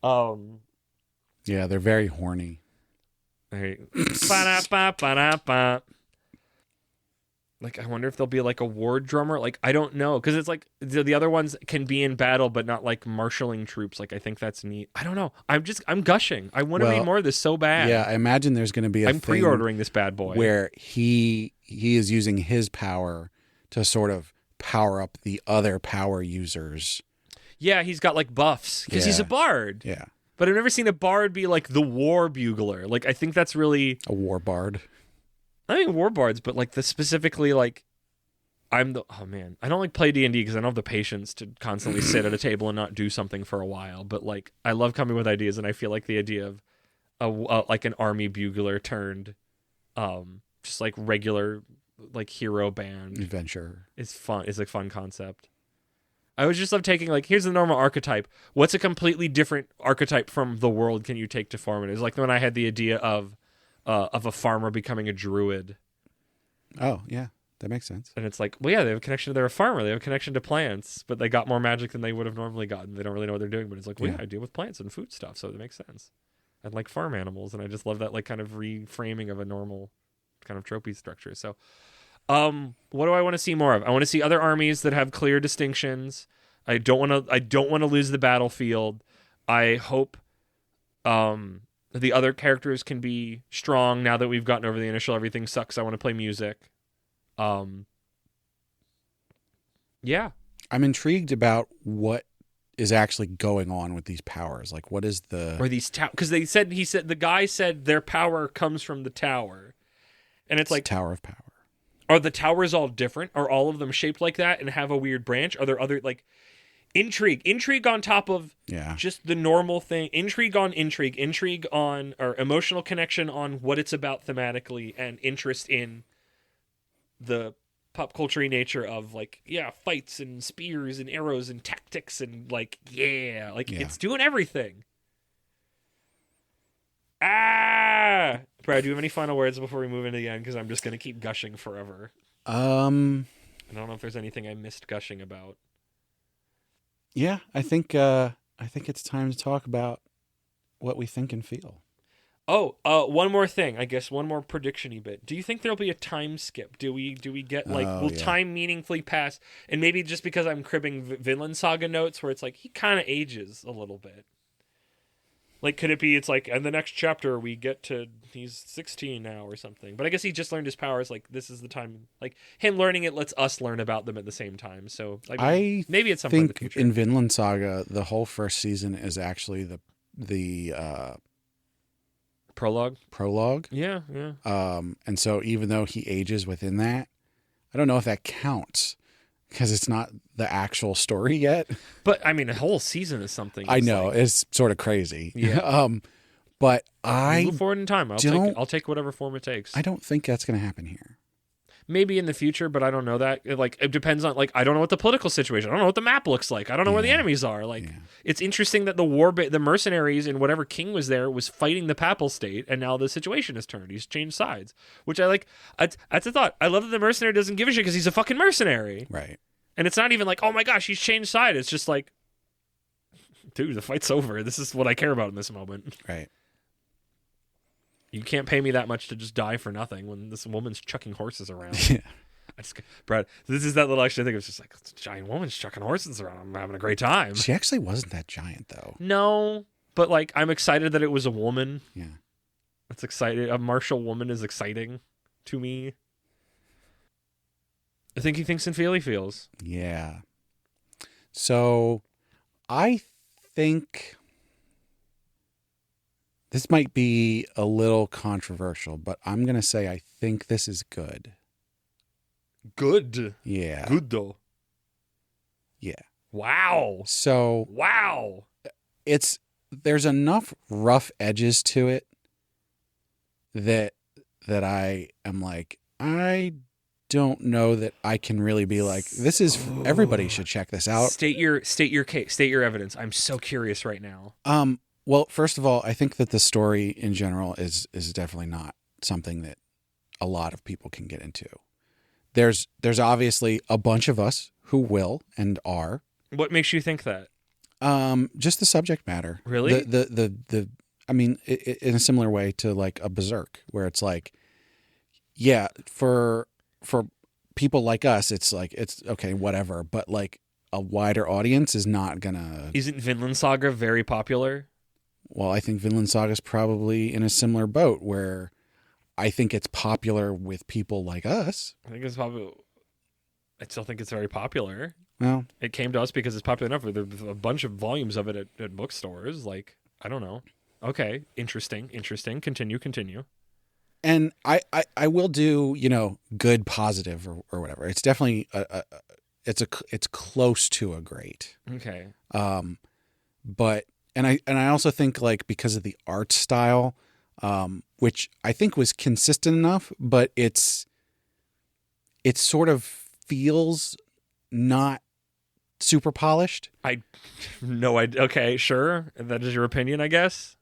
S2: Yeah, they're very horny.
S1: Right. Ba-da-ba-ba-da-ba. Like, I wonder if there'll be like a war drummer. Like, I don't know, because it's like the other ones can be in battle, but not like marshaling troops. Like, I think that's neat. I don't know. I'm gushing. I want to read more of this so bad.
S2: Yeah, I imagine there's going to be
S1: I'm pre-ordering this bad boy
S2: where he is using his power to sort of power up the other power users.
S1: Yeah, he's got like buffs because he's a bard.
S2: Yeah,
S1: but I've never seen a bard be like the war bugler. Like, I think that's really
S2: a war bard.
S1: I think war bards, but like specifically like I don't like play D&D because I don't have the patience to constantly sit at a table and not do something for a while. But like I love coming with ideas, and I feel like the idea of like an army bugler turned just like regular like hero band
S2: adventure
S1: is fun. It's like fun concept. I would just love taking like, here's the normal archetype. What's a completely different archetype from the world can you take to form it? It's like when I had the idea of a farmer becoming a druid.
S2: Oh, yeah. That makes sense.
S1: And it's like, well, yeah, they have a connection. They're a farmer. They have a connection to plants, but they got more magic than they would have normally gotten. They don't really know what they're doing, but it's like, well, yeah, I deal with plants and food stuff, so it makes sense. And like farm animals, and I just love that like kind of reframing of a normal kind of tropey structure. So, what do I want to see more of? I want to see other armies that have clear distinctions. I don't want to lose the battlefield. I hope the other characters can be strong now that we've gotten over the initial everything sucks. I want to play music. Yeah.
S2: I'm intrigued about what is actually going on with these powers. Like, what is the...
S1: Or these because the guy said their power comes from the tower. And it's like...
S2: Tower of Power.
S1: Are the towers all different? Are all of them shaped like that and have a weird branch? Are there other, like... Intrigue on top of just the normal thing. Intrigue on or emotional connection on what it's about thematically, and interest in the pop culture nature of like, fights and spears and arrows and tactics and like, it's doing everything. Brad, do you have any final words before we move into the end? Because I'm just going to keep gushing forever. I don't know if there's anything I missed gushing about.
S2: Yeah, I think it's time to talk about what we think and feel.
S1: Oh, one more thing. I guess one more prediction-y bit. Do you think there'll be a time skip? Do we get like will time meaningfully pass? And maybe just because I'm cribbing Vinland Saga notes, where it's like he kind of ages a little bit. Like, could it be it's like in the next chapter we get to he's 16 now or something? But I guess he just learned his powers. Like, this is the time. Like, him learning it lets us learn about them at the same time. So I maybe at some point in the future.
S2: In Vinland Saga, the whole first season is actually the prologue.
S1: Yeah.
S2: And so even though he ages within that, I don't know if that counts because it's not the actual story yet.
S1: But I mean, a whole season is something.
S2: I know, like, it's sort of crazy.
S1: Yeah.
S2: But I
S1: move forward in time. I'll take whatever form it takes.
S2: I don't think that's going to happen here.
S1: Maybe in the future, but I don't know that. Like, it depends on, like, I don't know what the political situation. I don't know what the map looks like. I don't know where the enemies are. Like, it's interesting that the mercenaries and whatever king was there was fighting the papal state, and now the situation has turned. He's changed sides, which I like. That's a thought. I love that the mercenary doesn't give a shit because he's a fucking mercenary.
S2: Right.
S1: And it's not even like, oh my gosh, he's changed side. It's just like, dude, the fight's over. This is what I care about in this moment.
S2: Right.
S1: You can't pay me that much to just die for nothing when this woman's chucking horses around.
S2: Yeah.
S1: Brad, this is that little extra thing. It's just like, it's a giant woman's chucking horses around. I'm having a great time.
S2: She actually wasn't that giant, though.
S1: No, but like, I'm excited that it was a woman.
S2: Yeah.
S1: That's exciting. A martial woman is exciting to me. I think he thinks and he feels.
S2: Yeah. So, I think this might be a little controversial, but I'm going to say I think this is good.
S1: Good?
S2: Yeah.
S1: Good, though.
S2: Yeah.
S1: Wow.
S2: So.
S1: Wow.
S2: There's enough rough edges to it that I am like, I don't know that I can really be like, this is everybody should check this out.
S1: State your case, state your evidence. I'm so curious right now.
S2: Well, first of all, I think that the story in general is definitely not something that a lot of people can get into. There's obviously a bunch of us who will and are.
S1: What makes you think that?
S2: Just the subject matter.
S1: Really?
S2: I mean, in a similar way to like a Berserk, where it's like, yeah, for people like us, it's like, it's okay, whatever. But like a wider audience is not gonna.
S1: Isn't Vinland Saga very popular?
S2: Well, I think Vinland Saga is probably in a similar boat where I think it's popular with people like us.
S1: I think it's probably. I still think it's very popular.
S2: Well,
S1: it came to us because it's popular enough. There's a bunch of volumes of it at bookstores. Like, I don't know. Okay, interesting. Continue.
S2: And I will do, good positive or whatever. It's definitely it's close to a great.
S1: Okay.
S2: But I also think like because of the art style, which I think was consistent enough, but it sort of feels not super polished.
S1: Okay, sure. That is your opinion, I guess.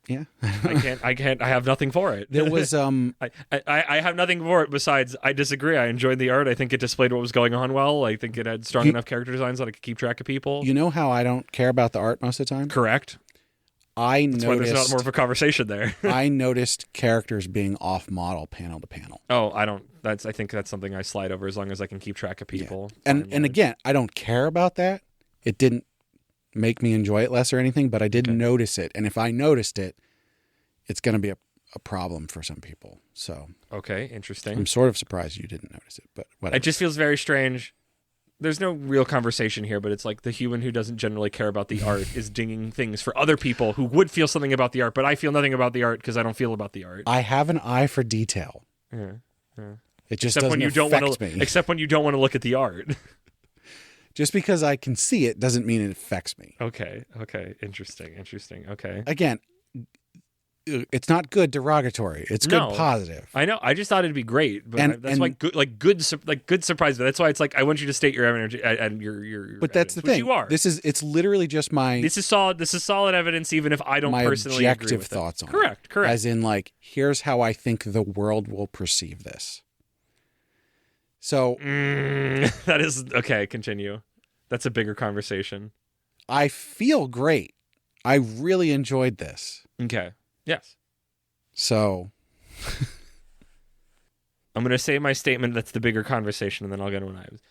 S2: Yeah.
S1: I can't. I have nothing for it.
S2: There was
S1: I have nothing for it besides I disagree. I enjoyed the art. I think it displayed what was going on well. I think it had strong enough character designs that I could keep track of people.
S2: You know how I don't care about the art most of the time?
S1: Correct. That's why there's not more of a conversation there.
S2: I noticed characters being off model panel to panel.
S1: Oh, I don't. I think that's something I slide over as long as I can keep track of people.
S2: Yeah. And again, I don't care about that. It didn't make me enjoy it less or anything, but I did notice it. And if I noticed it, it's going to be a problem for some people. So
S1: okay, interesting.
S2: I'm sort of surprised you didn't notice it, but whatever.
S1: It just feels very strange. There's no real conversation here, but it's like the human who doesn't generally care about the art is dinging things for other people who would feel something about the art, but I feel nothing about the art because I don't feel about the art.
S2: I have an eye for detail.
S1: Yeah.
S2: It just doesn't affect me.
S1: Except when you don't want to look at the art.
S2: Just because I can see it doesn't mean it affects me.
S1: Okay. Interesting. Okay.
S2: Again, it's not good derogatory. It's good positive.
S1: I know. I just thought it'd be great, but that's why good surprise. But that's why it's like I want you to state your energy and your.
S2: But that's the thing.
S1: You are.
S2: It's literally just my.
S1: This is solid evidence, even if I don't personally agree with it.
S2: My objective thoughts on
S1: it. Correct.
S2: As in, like, here's how I think the world will perceive this. So
S1: that is okay. Continue. That's a bigger conversation.
S2: I feel great. I really enjoyed this.
S1: Okay. Yes.
S2: So
S1: I'm going to say my statement that's the bigger conversation, and then I'll get into it.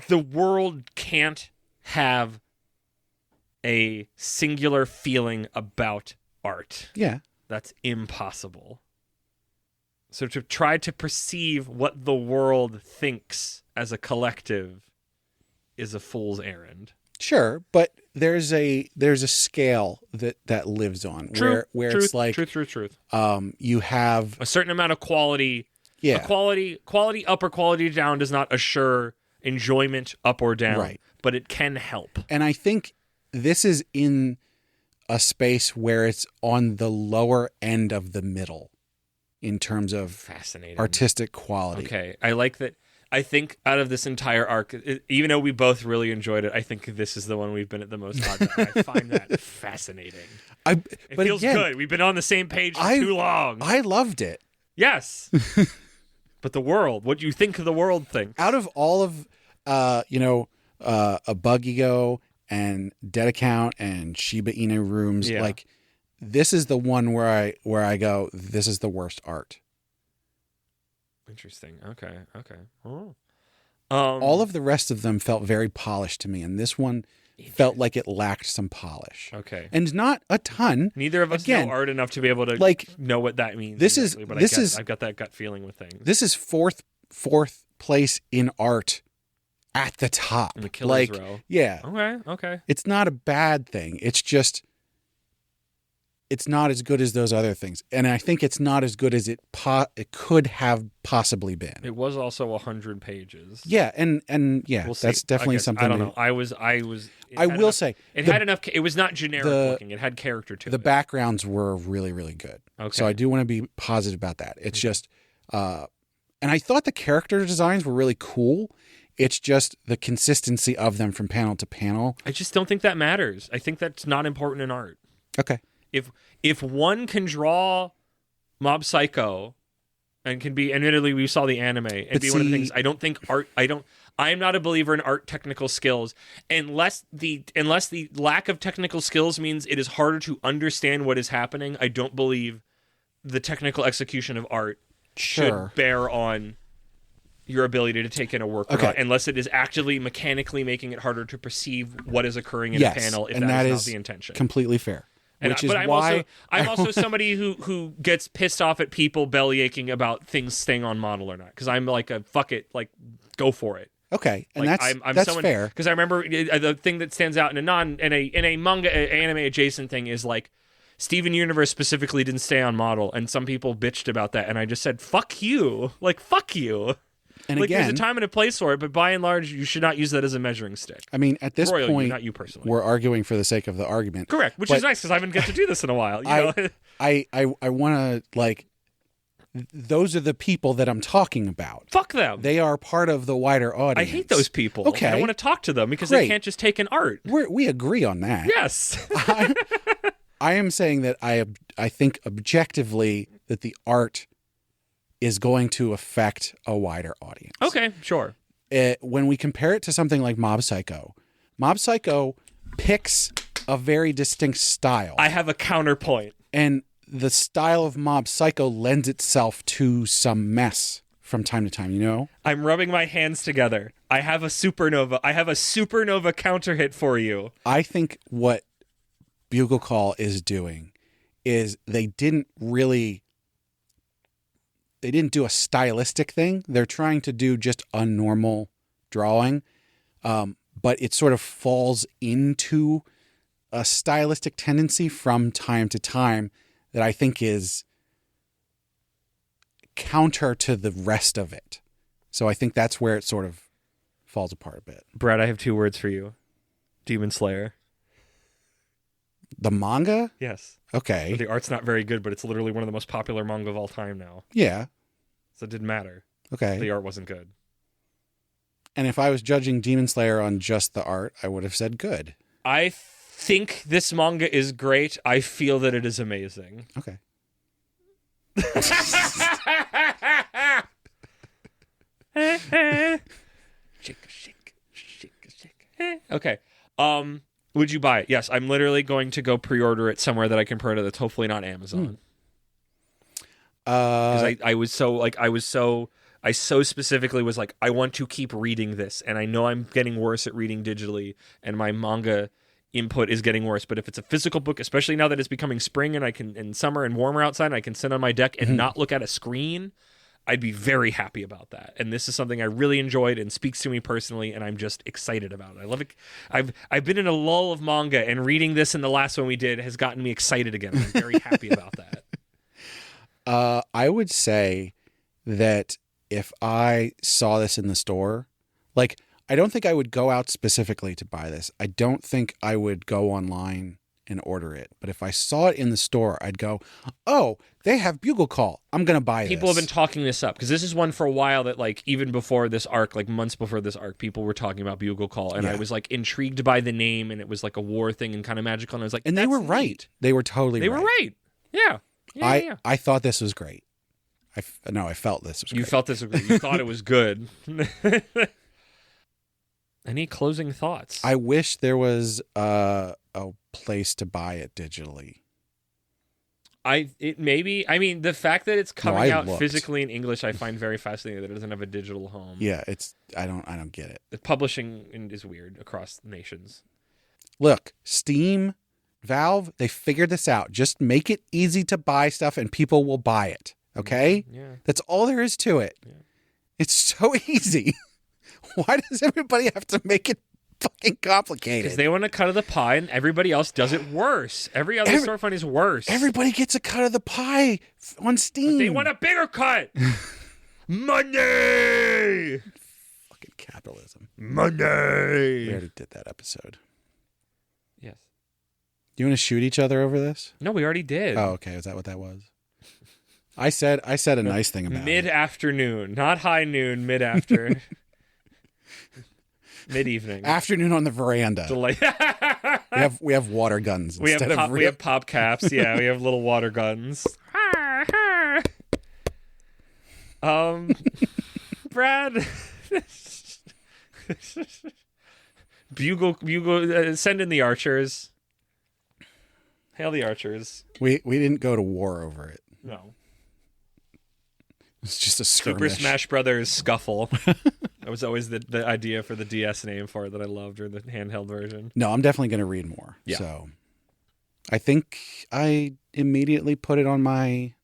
S1: The world can't have a singular feeling about art.
S2: Yeah.
S1: That's impossible. So to try to perceive what the world thinks as a collective is a fool's errand.
S2: Sure, but there's a scale that lives on where
S1: truth,
S2: it's like
S1: truth.
S2: You have
S1: a certain amount of quality.
S2: Yeah,
S1: quality up or quality down does not assure enjoyment up or down,
S2: right?
S1: But it can help.
S2: And I think this is in a space where it's on the lower end of the middle in terms of
S1: fascinating
S2: artistic quality.
S1: Okay, I like that. I think out of this entire arc, even though we both really enjoyed it, I think this is the one we've been at the most odd. I find that fascinating. It feels good. We've been on the same page for too long.
S2: I loved it.
S1: Yes. But the world, what you think the world thinks.
S2: Out of all of, a Bugle and Dead Account and Shiba Inu Rooms, like this is the one where I go, this is the worst art.
S1: Interesting. Okay. Oh.
S2: All of the rest of them felt very polished to me, and this one felt like it lacked some polish.
S1: Okay.
S2: And not a ton.
S1: Neither of us know art enough to be able to know what that means. I've got that gut feeling with things.
S2: This is fourth place in art at the top.
S1: In the killer's row.
S2: Yeah.
S1: Okay.
S2: It's not a bad thing. It's just it's not as good as those other things. And I think it's not as good as it could have possibly been.
S1: It was also 100 pages.
S2: Yeah, and we'll that's definitely something.
S1: I don't know. I will say it had enough. It was not generic looking. It had character to it.
S2: The backgrounds were really, really good.
S1: Okay.
S2: So I do want to be positive about that. It's just And I thought the character designs were really cool. It's just the consistency of them from panel to panel.
S1: I just don't think that matters. I think that's not important in art.
S2: Okay.
S1: If one can draw Mob Psycho and can be, admittedly we saw the anime and be one of the things, I don't think art, I am not a believer in art technical skills unless the lack of technical skills means it is harder to understand what is happening. I don't believe the technical execution of art should bear on your ability to take in a work, or not, unless it is actually mechanically making it harder to perceive what is occurring in a panel, if that is not the intention.
S2: Completely fair.
S1: I'm also somebody who gets pissed off at people belly aching about things staying on model or not, because I'm like a fuck it, like go for it.
S2: Okay, and
S1: like,
S2: that's fair.
S1: Because I remember the thing that stands out in a manga anime adjacent thing is like Steven Universe specifically didn't stay on model, and some people bitched about that, and I just said fuck you, like fuck you. And like, again, there's a time and a place for it, but by and large, you should not use that as a measuring stick.
S2: I mean, at this point,
S1: not you personally,
S2: we're arguing for the sake of the argument.
S1: Correct, which is nice because I haven't get to do this in a while.
S2: I want to, like, those are the people that I'm talking about.
S1: Fuck them.
S2: They are part of the wider audience.
S1: I hate those people.
S2: Okay.
S1: I want to talk to them because they can't just take an art.
S2: We agree on that.
S1: Yes.
S2: I am saying that I think objectively that the art is going to affect a wider audience.
S1: Okay, sure.
S2: When we compare it to something like Mob Psycho picks a very distinct style.
S1: I have a counterpoint.
S2: And the style of Mob Psycho lends itself to some mess from time to time, you know?
S1: I'm rubbing my hands together. I have a supernova counter hit for you.
S2: I think what Bugle Call is doing is they didn't do a stylistic thing. They're trying to do just a normal drawing, but it sort of falls into a stylistic tendency from time to time that I think is counter to the rest of it. So I think that's where it sort of falls apart a bit.
S1: Brad, I have 2 words for you. Demon Slayer.
S2: The manga?
S1: Yes.
S2: Okay.
S1: The art's not very good, but it's literally one of the most popular manga of all time now.
S2: Yeah.
S1: So it didn't matter.
S2: Okay.
S1: The art wasn't good.
S2: And if I was judging Demon Slayer on just the art, I would have said good.
S1: I think this manga is great. I feel that it is amazing.
S2: Okay.
S1: Shake. Okay. Would you buy it? Yes, I'm literally going to go pre-order it somewhere that I can pre-order that's hopefully not Amazon. Because I so specifically was like, I want to keep reading this, and I know I'm getting worse at reading digitally, and my manga input is getting worse. But if it's a physical book, especially now that it's becoming spring and summer and warmer outside, and I can sit on my deck and not look at a screen, I'd be very happy about that. And this is something I really enjoyed and speaks to me personally, and I'm just excited about it. I love it. I've been in a lull of manga, and reading this and the last one we did has gotten me excited again. I'm very happy about that.
S2: I would say that if I saw this in the store, like, I don't think I would go out specifically to buy this. I don't think I would go online and order it. But if I saw it in the store, I'd go, oh, they have Bugle Call. I'm going to buy this.
S1: People have been talking this up because this is one for a while that, like, even before this arc, like months before this arc, people were talking about Bugle Call. And I was, like, intrigued by the name, and it was like a war thing and kind of magical. And I was like,
S2: and they were right. They were totally right.
S1: They were right. Yeah.
S2: I thought this was great. I felt this was great.
S1: You felt this was great. You thought it was good. Any closing thoughts?
S2: I wish there was a place to buy it digitally.
S1: The fact that it's coming out physically in English, I find very fascinating that it doesn't have a digital home.
S2: Yeah, I don't get it.
S1: The publishing is weird across nations.
S2: Look, Steam, Valve, they figured this out. Just make it easy to buy stuff and people will buy it. Okay?
S1: Yeah.
S2: That's all there is to it. Yeah. It's so easy. Why does everybody have to make it fucking complicated?
S1: Because they want a cut of the pie and everybody else does it worse. Every other storefront is worse.
S2: Everybody gets a cut of the pie on Steam.
S1: But they want a bigger cut. Money!
S2: Fucking capitalism.
S1: Money!
S2: We already did that episode.
S1: Yes.
S2: Do you want to shoot each other over this?
S1: No, we already did.
S2: Oh, okay. Is that what that was? I said a nice thing about it.
S1: Mid-afternoon, not high noon, mid-after. Mid-evening.
S2: Afternoon on the veranda. we have water guns instead of
S1: we have pop caps. Yeah, we have little water guns. Brad. Bugle, send in the archers. Hail the archers.
S2: We didn't go to war over it.
S1: No.
S2: It's just a skirmish.
S1: Super Smash Brothers Scuffle. That was always the idea for the DS name for it that I loved, or the handheld version.
S2: No, I'm definitely going to read more.
S1: Yeah.
S2: So I think I immediately put it on my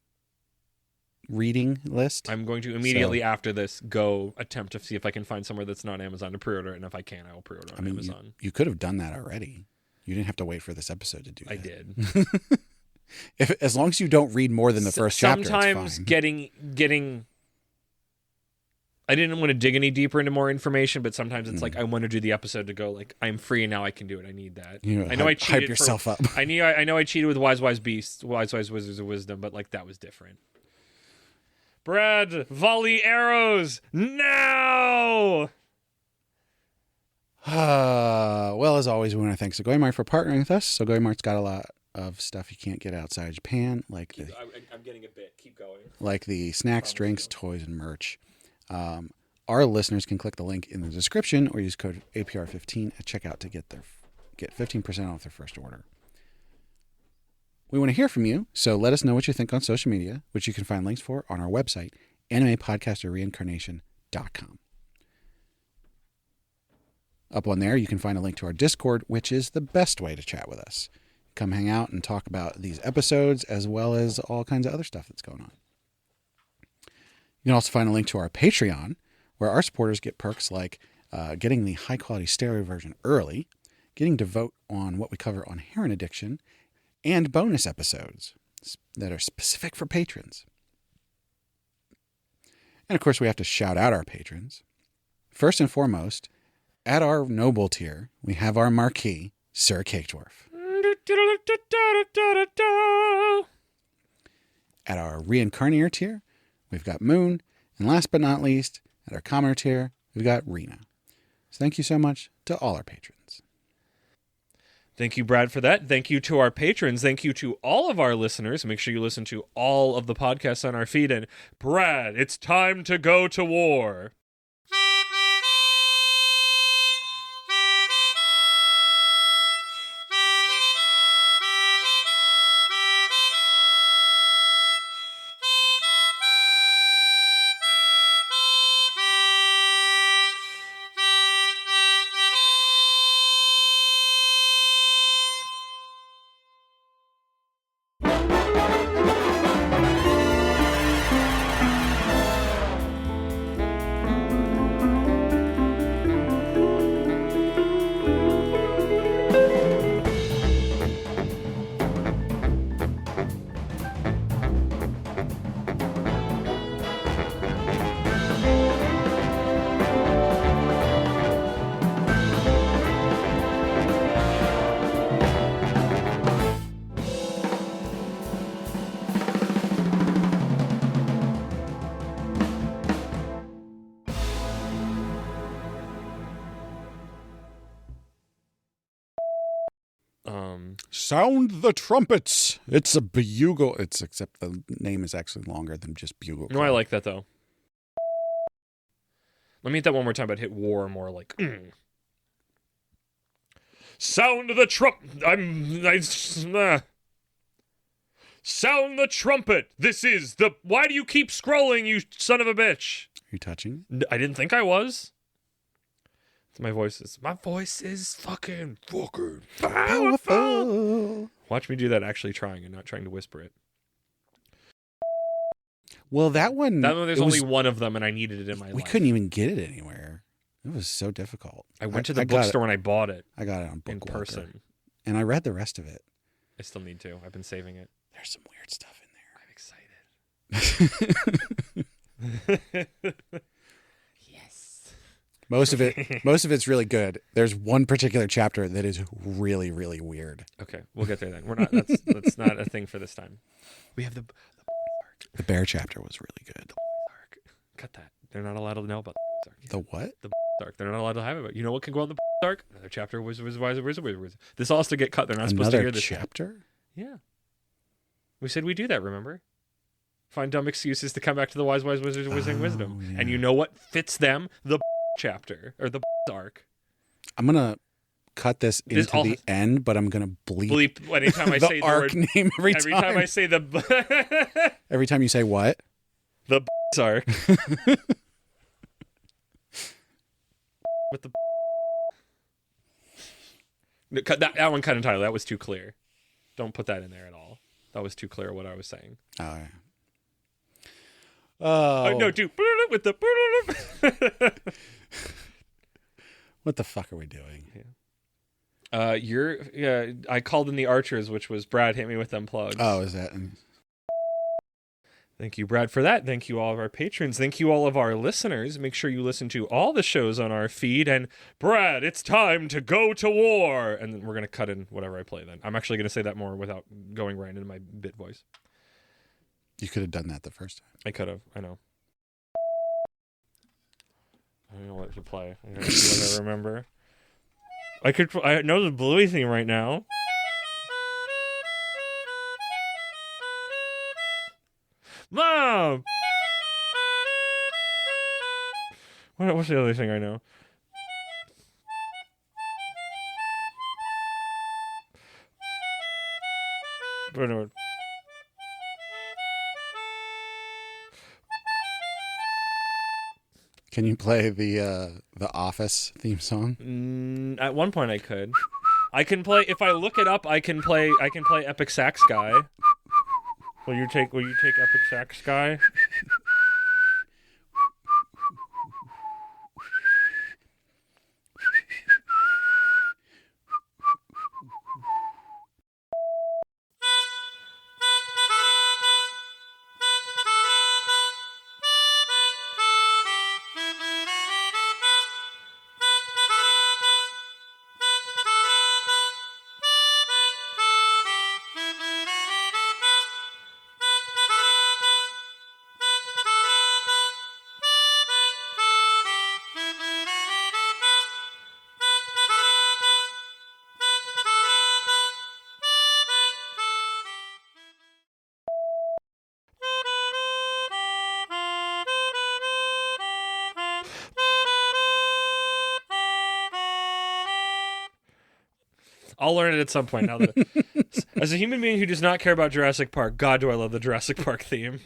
S2: reading list.
S1: I'm going to immediately after this go attempt to see if I can find somewhere that's not Amazon to pre-order it, and if I can, I will pre-order on Amazon.
S2: You could have done that already. You didn't have to wait for this episode to do that.
S1: I did.
S2: As long as you don't read more than the first chapter,
S1: sometimes
S2: it's fine.
S1: getting I didn't want to dig any deeper into more information, but sometimes it's like I want to do the episode to go like I'm free now, I can do it. I need that.
S2: I know I cheated. Hype yourself up.
S1: I know I cheated with Wise Beasts, Wise Wizards of Wisdom, but like that was different. Brad, volley arrows now.
S2: Well, as always, we want to thank Segoy Mart for partnering with us. Segoy Mart's got a lot of stuff you can't get outside Japan, like
S1: I'm getting a bit. Keep going.
S2: Like the snacks, drinks, toys, and merch. Our listeners can click the link in the description or use code APR15 at checkout to get 15% off their first order. We want to hear from you, so let us know what you think on social media, which you can find links for on our website, animepodcasterreincarnation.com. Up on there, you can find a link to our Discord, which is the best way to chat with us. Come hang out and talk about these episodes as well as all kinds of other stuff that's going on. You can also find a link to our Patreon, where our supporters get perks like getting the high-quality stereo version early, getting to vote on what we cover on heroin addiction, and bonus episodes that are specific for patrons. And, of course, we have to shout out our patrons. First and foremost, at our noble tier, we have our marquee, Sir Cake Dwarf. At our Reincarnator tier, we've got Moon. And last but not least, at our commoner tier, we've got Rena. So thank you so much to all our patrons.
S1: Thank you, Brad, for that. Thank you to our patrons. Thank you to all of our listeners. Make sure you listen to all of the podcasts on our feed. And Brad, it's time to go to war.
S2: Sound the trumpets. It's a bugle. Except the name is actually longer than just bugle.
S1: No, I like that, though. Let me hit that one more time, but hit war more like... Sound the Sound the trumpet. This is the... Why do you keep scrolling, you son of a bitch?
S2: Are you touching?
S1: I didn't think I was. My voice is fucking powerful. Watch me do that actually trying and not trying to whisper it.
S2: Well, that one...
S1: there's only one of them, and I needed it in my life.
S2: We couldn't even get it anywhere. It was so difficult.
S1: I went to the bookstore and I bought it.
S2: I got it on Book
S1: in person.
S2: And I read the rest of it.
S1: I still need to. I've been saving it.
S2: There's some weird stuff
S1: in there. I'm excited. Yes.
S2: Most of it's really good. There's one particular chapter that is really, really weird.
S1: Okay, we'll get there then. We're not. That's not a thing for this time. We have the
S2: The bear chapter was really good.
S1: Arc. Cut that. They're not allowed to know about the arc.
S2: The what?
S1: The arc. They're not allowed to have it. You know what can go on the arc? Another chapter was wizard. This all has to get cut. They're not supposed to hear this
S2: chapter?
S1: Yeah. We said we do that, remember? Find dumb excuses to come back to the wise wizards wizarding wisdom.
S2: Yeah.
S1: And you know what fits them? The chapter. Or the arc.
S2: I'm going to cut this into the end, but I'm going to bleep
S1: anytime I say the
S2: arc
S1: word,
S2: name every time.
S1: Every time I say the...
S2: Every time you say what?
S1: The arc. With the... No, cut that one cut entirely. That was too clear. Don't put that in there at all. That was too clear what I was saying.
S2: Oh, yeah. Oh.
S1: No, do with the...
S2: What the fuck are we doing?
S1: I called in the archers, which was Brad hit me with them plugs.
S2: Oh, is that...
S1: Thank you, Brad, for that. Thank you, all of our patrons. Thank you, all of our listeners. Make sure you listen to all the shows on our feed. And, Brad, it's time to go to war. And then we're going to cut in whatever I play then. I'm actually going to say that more without going right into my bit voice.
S2: You could have done that the first time.
S1: I could have. I know. I don't know what to play. I gotta see what I remember. I know the Bluey theme right now. Mom! What's the other thing I know? Bernard.
S2: Can you play the Office theme song?
S1: At one point I could. I can play if I look it up. I can play Epic Sax Guy. Will you take Epic Sax Guy? I'll learn it at some point. Now that as a human being who does not care about Jurassic Park, God, do I love the Jurassic Park theme.